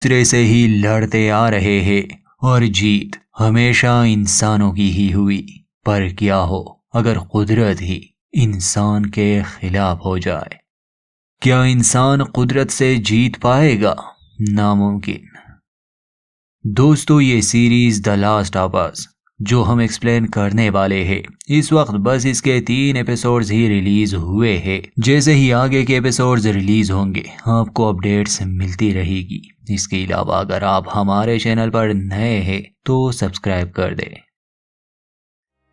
दूसरे से ही लड़ते आ रहे हैं और जीत हमेशा इंसानों की ही हुई। पर क्या हो अगर कुदरत ही इंसान के खिलाफ हो जाए? क्या इंसान कुदरत से जीत पाएगा? नामुमकिन। दोस्तों, ये series the last of us जो हम एक्सप्लेन करने वाले हैं, इस वक्त बस इसके 3 एपिसोड्स ही रिलीज हुए हैं। जैसे ही आगे के एपिसोड्स रिलीज होंगे आपको अपडेट्स मिलती रहेगी। इसके अलावा अगर आप हमारे चैनल पर नए हैं तो सब्सक्राइब कर दें।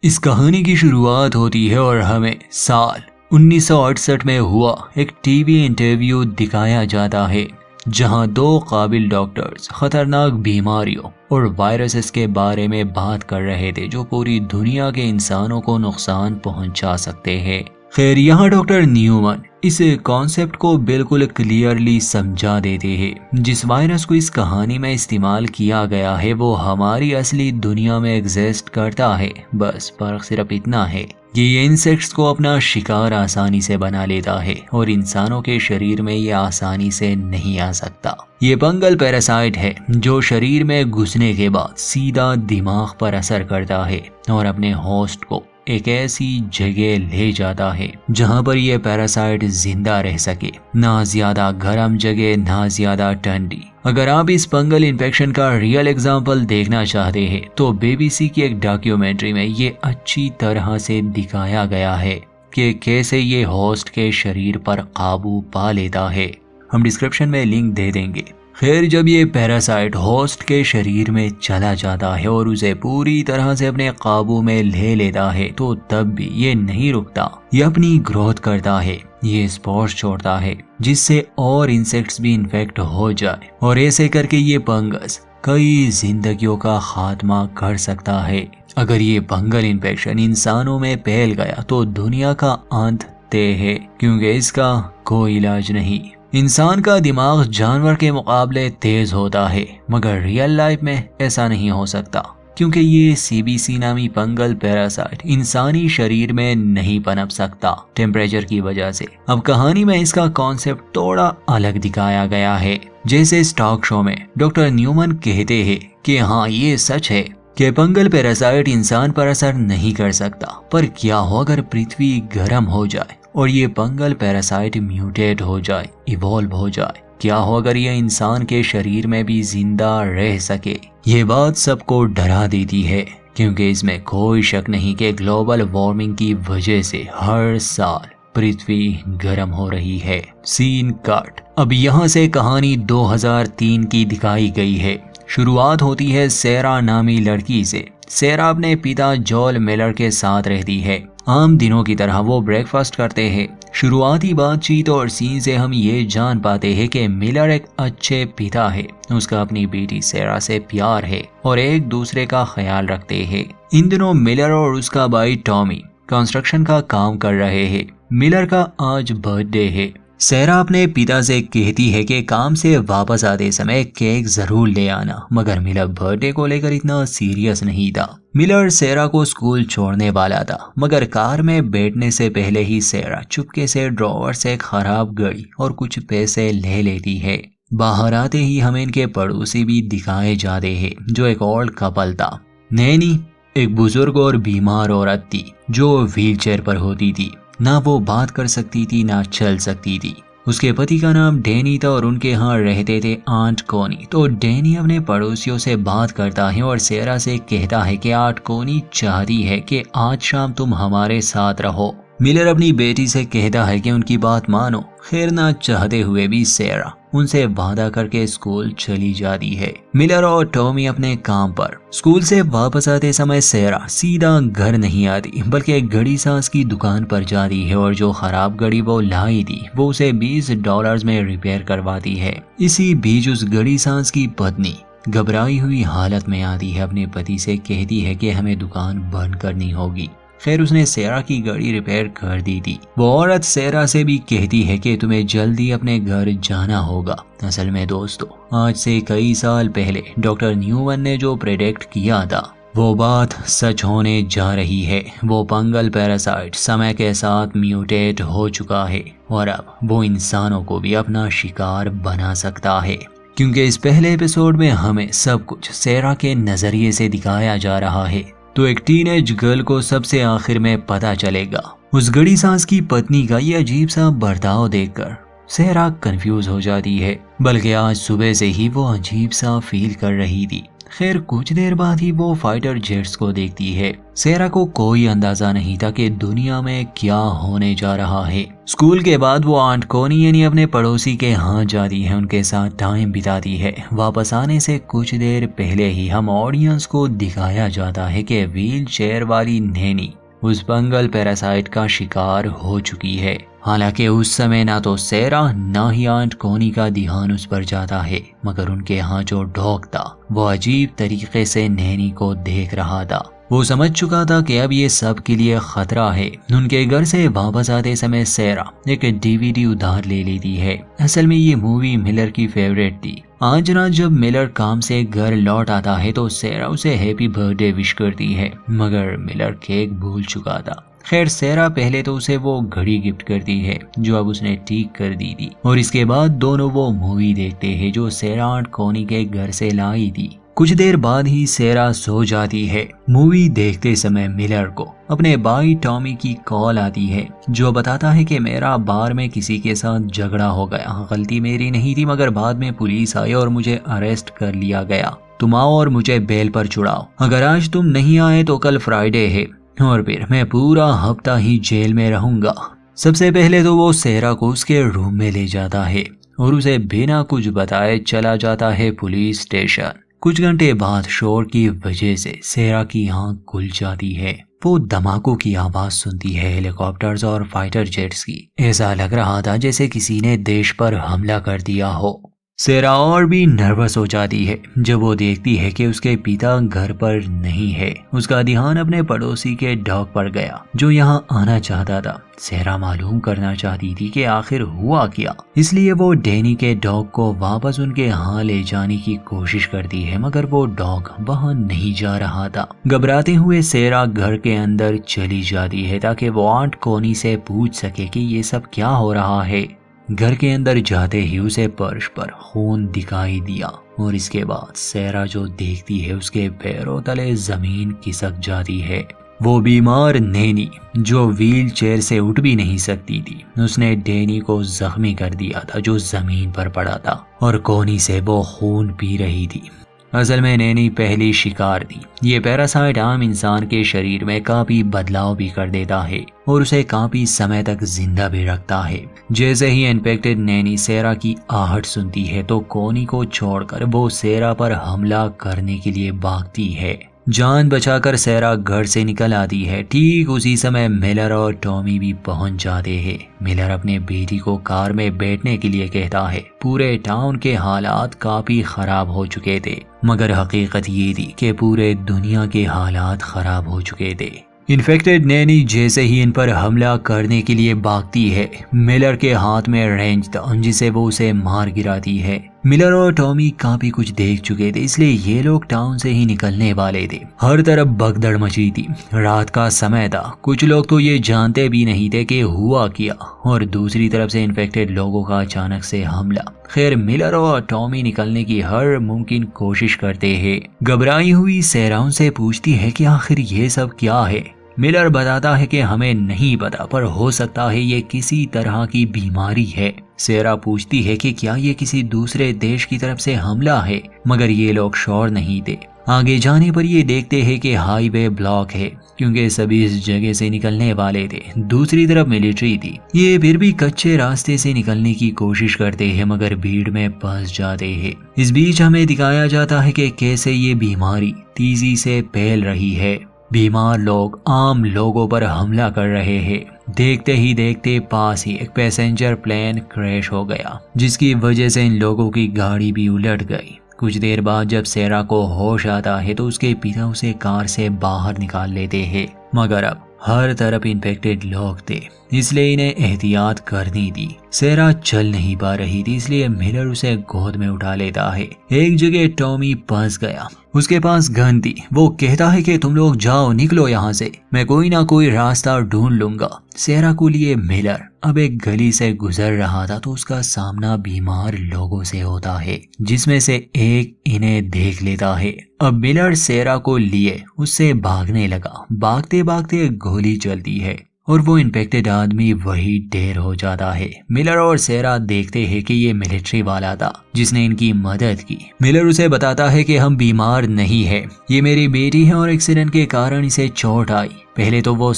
इस कहानी की शुरुआत होती है और हमें साल 1968 में हुआ एक टीवी इंटरव्यू दिखाया जाता है, जहां 2 काबिल डॉक्टर्स खतरनाक बीमारियों और वायरसेस के बारे में बात कर रहे थे जो पूरी दुनिया के इंसानों को नुकसान पहुंचा सकते हैं। खैर, यहाँ डॉक्टर न्यूमन इस कॉन्सेप्ट को बिल्कुल क्लियरली समझा देते हैं। जिस वायरस को इस कहानी में इस्तेमाल किया गया है वो हमारी असली दुनिया में एग्जिस्ट करता है। बस फर्क सिर्फ इतना है कि ये इंसेक्ट्स को अपना शिकार आसानी से बना लेता है और इंसानों के शरीर में ये आसानी से नहीं आ सकता। ये फंगल पैरासाइट है जो शरीर में घुसने के बाद सीधा दिमाग पर असर करता है और अपने होस्ट को एक ऐसी जगह ले जाता है जहां पर यह पैरासाइट जिंदा रह सके। ना ज्यादा गर्म जगह ना ज्यादा ठंडी। अगर आप इस फंगल इन्फेक्शन का रियल एग्जाम्पल देखना चाहते हैं तो बीबीसी की एक डॉक्यूमेंट्री में ये अच्छी तरह से दिखाया गया है कि कैसे ये होस्ट के शरीर पर काबू पा लेता है। हम डिस्क्रिप्शन में लिंक दे देंगे। खैर, जब ये पैरासाइट होस्ट के शरीर में चला जाता है और उसे पूरी तरह से अपने काबू में ले लेता है तो तब भी ये नहीं रुकता। ये अपनी ग्रोथ करता है, ये स्पोर्स छोड़ता है जिससे और इंसेक्ट्स भी इन्फेक्ट हो जाए और ऐसे करके ये फंगस कई जिंदगियों का खात्मा कर सकता है। अगर ये फंगल इन्फेक्शन इंसानों में फैल गया तो दुनिया का अंत तय है, क्योंकि इसका कोई इलाज नहीं। इंसान का दिमाग जानवर के मुकाबले तेज होता है, मगर रियल लाइफ में ऐसा नहीं हो सकता क्योंकि ये सीबीसी नामी फंगल पैरासाइट इंसानी शरीर में नहीं पनप सकता टेम्परेचर की वजह से। अब कहानी में इसका कॉन्सेप्ट थोड़ा अलग दिखाया गया है। जैसे स्टॉक शो में डॉक्टर न्यूमन कहते हैं कि हाँ, ये सच है कि फंगल पैरासाइट इंसान पर असर नहीं कर सकता, पर क्या हो अगर पृथ्वी गर्म हो जाए और ये फंगल पैरासाइट म्यूटेट हो जाए, इवॉल्व हो जाए? क्या हो अगर ये इंसान के शरीर में भी जिंदा रह सके? ये बात सबको डरा देती है, क्योंकि इसमें कोई शक नहीं कि ग्लोबल वार्मिंग की वजह से हर साल पृथ्वी गर्म हो रही है। Scene cut. अब यहाँ से कहानी 2003 की दिखाई गई है। शुरुआत होती है सेरा नामी लड़की से। सेरा अपने पिता जोल मिलर के साथ रहती है। आम दिनों की तरह वो ब्रेकफास्ट करते हैं। शुरुआती बातचीत और सीन से हम ये जान पाते हैं कि मिलर एक अच्छे पिता है। उसका अपनी बेटी सेरा से प्यार है और एक दूसरे का ख्याल रखते हैं। इन दिनों मिलर और उसका भाई टॉमी कंस्ट्रक्शन का काम कर रहे हैं। मिलर का आज बर्थडे है। सेरा अपने पिता से कहती है कि काम से वापस आते समय केक जरूर ले आना, मगर मिलर बर्थडे को लेकर इतना सीरियस नहीं था। मिलर सेरा को स्कूल छोड़ने वाला था, मगर कार में बैठने से पहले ही सेरा चुपके से ड्रॉवर से खराब घड़ी और कुछ पैसे ले लेती है। बाहर आते ही हमें इनके पड़ोसी भी दिखाए जाते हैं, जो एक ओल्ड कपल था। नैनी एक बुजुर्ग और बीमार औरत थी जो व्हीलचेयर पर होती थी। ना वो बात कर सकती थी ना चल सकती थी। उसके पति का नाम डैनी था और उनके यहाँ रहते थे आंट कोनी। तो डैनी अपने पड़ोसियों से बात करता है और सेरा से कहता है कि आंट कोनी चाहती है कि आज शाम तुम हमारे साथ रहो। मिलर अपनी बेटी से कहता है कि उनकी बात मानो। खैर, ना चाहते हुए भी सेरा उनसे वादा करके स्कूल चली जाती है। मिलर और टॉमी अपने काम पर। स्कूल से वापस आते समय सेरा सीधा घर नहीं आती, बल्कि एक घड़ी सांस की दुकान पर जाती है और जो खराब घड़ी वो लाई थी वो उसे $20 में रिपेयर करवाती है। इसी बीच उस घड़ी सांस की पत्नी घबराई हुई हालत में आती है। अपने पति से कहती है कि हमें दुकान बंद करनी होगी। खैर, उसने सेरा की गाड़ी रिपेयर कर दी थी। वो औरत सेरा से भी कहती है कि तुम्हें जल्दी अपने घर जाना होगा। असल में दोस्तों, आज से कई साल पहले डॉक्टर न्यूमन ने जो प्रेडिक्ट किया था वो बात सच होने जा रही है। वो फंगल पैरासाइट समय के साथ म्यूटेट हो चुका है और अब वो इंसानों को भी अपना शिकार बना सकता है। क्योंकि इस पहले एपिसोड में हमें सब कुछ सेरा के नजरिए से दिखाया जा रहा है, तो एक टीनेज गर्ल को सबसे आखिर में पता चलेगा। उस गड़ी सांस की पत्नी का ये अजीब सा बर्ताव देखकर सेरा कंफ्यूज हो जाती है, बल्कि आज सुबह से ही वो अजीब सा फील कर रही थी। खैर कुछ देर बाद ही वो फाइटर जेट्स को देखती है। सेरा को कोई अंदाजा नहीं था कि दुनिया में क्या होने जा रहा है। स्कूल के बाद वो आंट कोनी यानी अपने पड़ोसी के यहाँ जाती है, उनके साथ टाइम बिताती है। वापस आने से कुछ देर पहले ही हम ऑडियंस को दिखाया जाता है कि व्हील चेयर वाली नैनी उस फंगल पैरासाइट का शिकार हो चुकी है। हालांकि उस समय ना तो सेरा ना ही आंट कोनी का ध्यान उस पर जाता है, मगर उनके यहाँ जो डॉग था वो अजीब तरीके से नैनी को देख रहा था। वो समझ चुका था कि अब ये सब के लिए खतरा है। उनके घर से वापस आते समय सेरा एक डीवीडी उधार ले लेती है। असल में ये मूवी मिलर की फेवरेट थी। आज रात जब मिलर काम से घर लौट आता है तो सेरा उसे हैप्पी बर्थडे विश करती है, मगर मिलर केक भूल चुका था। खैर सेरा पहले तो उसे वो घड़ी गिफ्ट करती है जो अब उसने ठीक कर दी थी, और इसके बाद दोनों वो मूवी देखते हैं जो सेरा आंट कोनी के घर से लाई थी। कुछ देर बाद ही सेरा सो जाती है। मूवी देखते समय मिलर को अपने भाई टॉमी की कॉल आती है जो बताता है कि मेरा बार में किसी के साथ झगड़ा हो गया। गलती मेरी नहीं थी, मगर बाद में पुलिस आई और मुझे अरेस्ट कर लिया गया। तुम आओ और मुझे बेल पर छुड़ाओ। अगर आज तुम नहीं आए तो कल फ्राइडे है और फिर मैं पूरा हफ्ता ही जेल में रहूंगा। सबसे पहले तो वो सेरा को उसके रूम में ले जाता है और उसे बिना कुछ बताए चला जाता है पुलिस स्टेशन। कुछ घंटे बाद शोर की वजह से सेरा की आंख खुल जाती है। वो धमाकों की आवाज सुनती है, हेलीकॉप्टर्स और फाइटर जेट्स की। ऐसा लग रहा था जैसे किसी ने देश पर हमला कर दिया हो। सेरा और भी नर्वस हो जाती है जब वो देखती है कि उसके पिता घर पर नहीं है। उसका ध्यान अपने पड़ोसी के डॉग पर गया जो यहाँ आना चाहता था। सेरा मालूम करना चाहती थी कि आखिर हुआ क्या, इसलिए वो डैनी के डॉग को वापस उनके यहाँ ले जाने की कोशिश करती है, मगर वो डॉग वहाँ नहीं जा रहा था। घबराते हुए सेरा घर के अंदर चली जाती है ताकि वो आंट कोनी से पूछ सके कि ये सब क्या हो रहा है। घर के अंदर जाते ही उसे फर्श पर खून दिखाई दिया और इसके बाद सेरा जो देखती है उसके पैरों तले जमीन खिसक जाती है। वो बीमार नैनी जो व्हील चेयर से उठ भी नहीं सकती थी, उसने डैनी को जख्मी कर दिया था जो जमीन पर पड़ा था और कोनी से वो खून पी रही थी। असल में नैनी पहली शिकार थी। ये पैरासाइट आम इंसान के शरीर में काफी बदलाव भी कर देता है और उसे काफी समय तक जिंदा भी रखता है। जैसे ही इन्फेक्टेड नैनी सेरा की आहट सुनती है तो कोनी को छोड़कर वो सेरा पर हमला करने के लिए भागती है। जान बचाकर सेरा घर से निकल आती है। ठीक उसी समय मिलर और टॉमी भी पहुंच जाते हैं। मिलर अपने बेटी को कार में बैठने के लिए कहता है। पूरे टाउन के हालात काफी खराब हो चुके थे, मगर हकीकत ये थी कि पूरे दुनिया के हालात खराब हो चुके थे। इन्फेक्टेड नैनी जैसे ही इन पर हमला करने के लिए भागती है, मिलर के हाथ में रेंज था जिसे वो उसे मार गिराती है। मिलर और टॉमी काफी कुछ देख चुके थे, इसलिए ये लोग टाउन से ही निकलने वाले थे। हर तरफ भगदड़ मची थी। रात का समय था। कुछ लोग तो ये जानते भी नहीं थे कि हुआ क्या, और दूसरी तरफ से इन्फेक्टेड लोगों का अचानक से हमला। खैर मिलर और टॉमी निकलने की हर मुमकिन कोशिश करते हैं। घबराई हुई सेरा उनसे पूछती है कि आखिर ये सब क्या है। मिलर बताता है कि हमें नहीं पता, पर हो सकता है ये किसी तरह की बीमारी है। सेरा पूछती है कि क्या ये किसी दूसरे देश की तरफ से हमला है, मगर ये लोग श्योर नहीं थे। आगे जाने पर ये देखते हैं कि हाईवे ब्लॉक है क्योंकि सभी इस जगह से निकलने वाले थे। दूसरी तरफ मिलिट्री थी। ये फिर भी कच्चे रास्ते से निकलने की कोशिश करते हैं, मगर भीड़ में फंस जाते हैं। इस बीच हमें दिखाया जाता है कि कैसे ये बीमारी तेजी से फैल रही है। बीमार लोग आम लोगों पर हमला कर रहे हैं। देखते ही देखते पास ही एक पैसेंजर प्लेन क्रैश हो गया, जिसकी वजह से इन लोगों की गाड़ी भी उलट गई। कुछ देर बाद जब सेरा को होश आता है तो उसके पिता उसे कार से बाहर निकाल लेते हैं, मगर अब हर तरफ इन्फेक्टेड लोग थे, इसलिए इन्हें एहतियात करनी थी। सेरा चल नहीं पा रही थी, इसलिए मिलर उसे गोद में उठा लेता है। एक जगह टॉमी फंस गया। उसके पास गन थी। वो कहता है कि तुम लोग जाओ, निकलो यहाँ से। मैं कोई ना कोई रास्ता ढूंढ लूंगा। सेरा को लिए मिलर अब एक गली से गुजर रहा था तो उसका सामना बीमार लोगों से होता है, जिसमें से एक इन्हें देख लेता है। अब मिलर सेरा को लिए उससे भागने लगा। भागते भागते गोली चलती है और वो इन्फेक्टेड आदमी वही ढेर हो जाता है। मिलर और सेरा देखते हैं कि ये मिलिट्री वाला था जिसने इनकी मदद की। मिलर उसे बताता है कि हम बीमार नहीं है, ये मेरी बेटी है और एक्सीडेंट के कारण इसे चोट आई। पहले तो वो